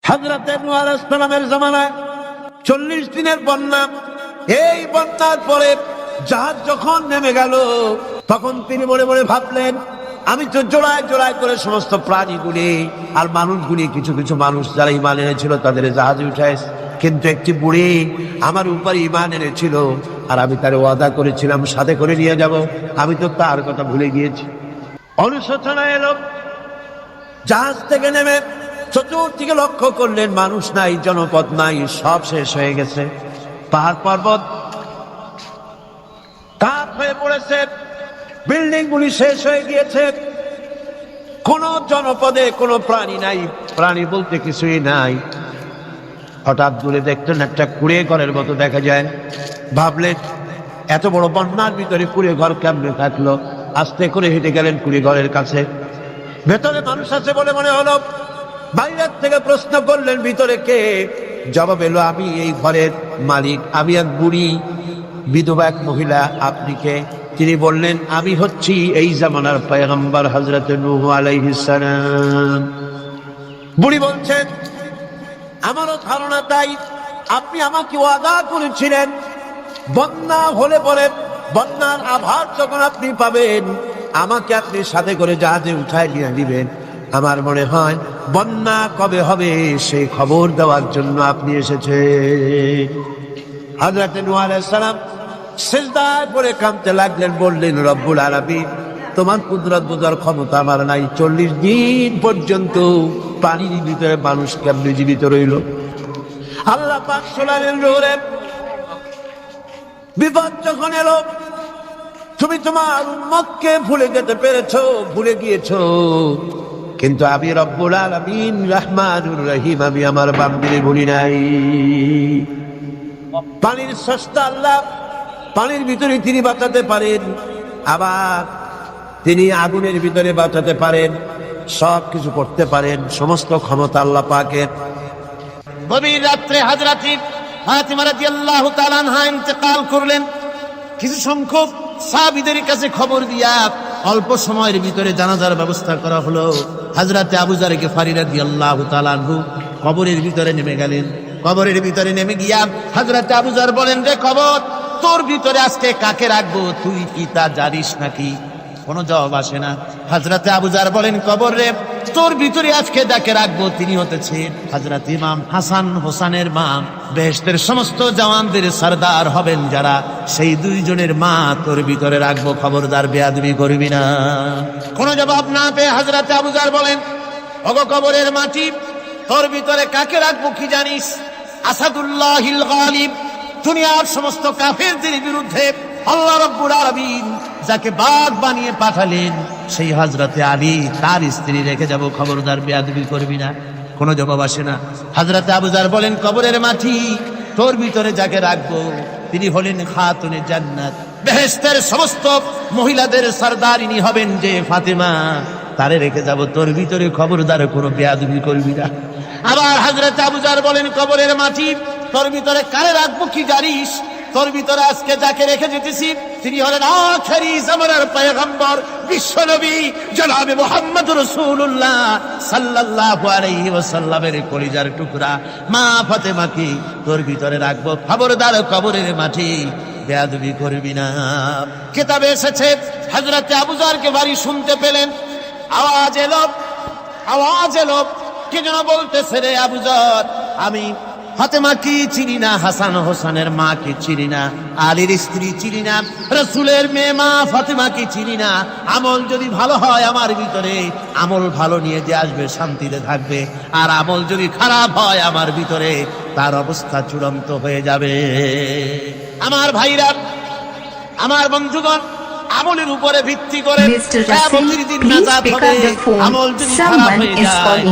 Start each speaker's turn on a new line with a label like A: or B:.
A: হযরত নূহ আলাইহিস সালামের জামানায় 40 দিনের বন্যা। এই বন্যার পরে জাহাজ যখন নেমে গেল, তখন তিনি মনে মনে ভাবলেন, আমি তো জোড়ায় জোড়ায় করে সমস্ত প্রাণীগুলি আর মানুষগুলি, কিছু কিছু মানুষ যারা ঈমান এনেছিল তাদের জাহাজে উঠায়, কিন্তু একটি বুড়ি আমার উপর ঈমান এনেছিল আর আমি তার ওয়াদা করেছিলাম সাথে করে নিয়ে যাব, আমি তো তার কথা ভুলে গিয়েছি। অনুশোচনা এলো। জাহাজ থেকে নেমে চতুর্দিকে লক্ষ্য করলেন, মানুষ নাই, জনপদ নাই, সব শেষ হয়ে গেছে। পাহাড় পর্বত কাঠ হয়ে পড়েছে, বিল্ডিং গুলি শেষ হয়ে গিয়েছে, কোন জনপদে কোনো প্রাণী নাই, প্রাণী বলতে কিছুই নাই। হঠাৎ দূরে দেখতেন একটা কুড়ে ঘরের মতো দেখা যায়। ভাবলেন, এত বড় বন্যার ভিতরে কুড়ে ঘর কেমনে থাকলো? আস্তে করে হেঁটে গেলেন কুড়ে ঘরের কাছে। ভেতরে মানুষ আছে বলে মনে হলো। বাইরের থেকে প্রশ্ন করলেন, ভিতরে কে? জবাব এলো, আমি এই ঘরের মালিক, আমি এক বুড়ি বিধবা এক মহিলা। আপনি কে? তিনি বললেন, আমি হচ্ছি এই জামানার পয়গম্বর হযরত নূহ আলাইহিস সালাম। বুড়ি বলছেন, আমারও ধারণা তাই। আপনি আমাকে ওয়াদা করেছিলেন বন্যা হলে পরে, বন্যার আভার যখন আপনি পাবেন, আমাকে আপনি সাথে করে জাহাজে উঠায় নিয়ে দিবেন। আমার মনে হয় বন্যা কবে হবে সেই খবর দেওয়ার জন্য আপনি এসেছেন। হযরত নূহ আলাইহিস সালাম সিজদায় পড়ে কাঁদতে লাগলেন, বললেন, রব্বুল আলামিন, তোমার কুদরত বোঝার ক্ষমতা আমার নাই। 40 দিন পর্যন্ত পানির ভিতরে মানুষ কেমনে জীবিত রইল? আল্লাহ পাক শোনালেন, রোরে বিপদ যখন এলো, তুমি তোমার উম্মতকে ভুলে যেতে পেরেছো, ভুলে গিয়েছো, কিন্তু আমি রব্বুল আলামিন রহমানুর রহিম, আমি আমার বান্দাদের ভুলি নাই। পানির স্রষ্টা আল্লাহ, পানির ভিতরে তিনি বাঁচাতে পারেন, আবার তিনি আগুনের ভিতরে বাঁচাতে পারেন, সব কিছু করতে পারেন, সমস্ত ক্ষমতা আল্লাহ পাকের।
B: গভীর রাত্রে হযরত ফাতিমা রাদিয়াল্লাহু তাআলা আনহা ইন্তেকাল করলেন। কিছু সংখ্যক সাহাবীদের কাছে খবর দিয়া অল্প সময়ের ভিতরে জানাজার ব্যবস্থা করা হলো। হযরত আবু যর গিফারী রাদিয়াল্লাহু তাআলা আনহু কবরের ভিতরে নেমে গেলেন। কবরের ভিতরে নেমে গিয়া হযরত আবু যর বলেন, রে কবর, তোর ভিতরে আজকে কাকে রাখবো? তুই কি তা জানিস নাকি? কোনো জবাব আসে না। হযরত আবু যর বলেন, কবর রে, তোর ভিতরে আজকে যাকে রাখবো তিনি হতেছেন হযরত ইমাম হাসান হোসেনের মা। বেহেশতের সমস্ত জওয়ানদের সরদার হবেন যারা, সেই দুইজনের মা তোর ভিতরে রাখবো, খবরদার বেয়াদবি করবি না। কোনো জবাব না পেয়ে হযরত আবু যর বলেন, ওগো কবরের মাটি, তোর ভিতরে কাকে রাখবো কি জানিস? আসাদুল্লাহিল গালিব, দুনিয়ার সমস্ত কাফেরদের বিরুদ্ধে আল্লাহ রাব্বুল আলামিন যাকে বাঘ বানিয়ে পাঠালেন, সেই হযরতে আলী, তার স্ত্রী রেখে যাব, খবরদার বেয়াদবি করবি না। কোনো জবাব আসে না। হযরতে আবু যর বলেন, কবরের মাটি, তোর ভিতরে যাকে রাখবো তিনি হলেন খাতুনে জান্নাত, বেহেশতের সমস্ত মহিলাদের সরদারিনী হবেন যে ফাতেমা, তারে রেখে যাব, তোর ভিতরে খবরদার কোনো বেয়াদবি করবি না। আবার হযরতে আবু যর বলেন, কবরের মাটি, তোর ভিতরে কারে রাখবো কি জানিস? তোর ভিতরে আজকে যাকে রেখে যেতেছি তিনি হলেন আখেরি জামানার পয়গম্বর, বিশ্বনবী জনাবে মুহাম্মদ রাসূলুল্লাহ সাল্লাল্লাহু আলাইহি ওয়াসাল্লামের কলিজার টুকরা মা ফাতেমাকে তোর ভিতরে রাখবো, খবরদার কবরের মাটি বেয়াদবি করবি না। কিতাবে এসেছে, হযরত আবু যরকে বাড়ি শুনতে পেলেন, আওয়াজ এলো, কে যেন বলতেছে, রে আবু যর, আমি ফাতেমা কি চিনি না, হাসান হোসেনের মা কি চিনি না, আলীর স্ত্রী চিনি না, রাসূলের মেয়ে মা ফাতেমা কি চিনি না। আমল যদি ভালো হয় আমার ভিতরে, আমল ভালো নিয়ে যে আসবে, শান্তিতে থাকবে, আর আমল যদি খারাপ হয় আমার ভিতরে, তার অবস্থা চূড়ান্ত হয়ে যাবে। আমার ভাইরা, আমার বন্ধুগণ, আমলের উপরে ভিত্তি করে আমল যদি খারাপ হয়ে যায়,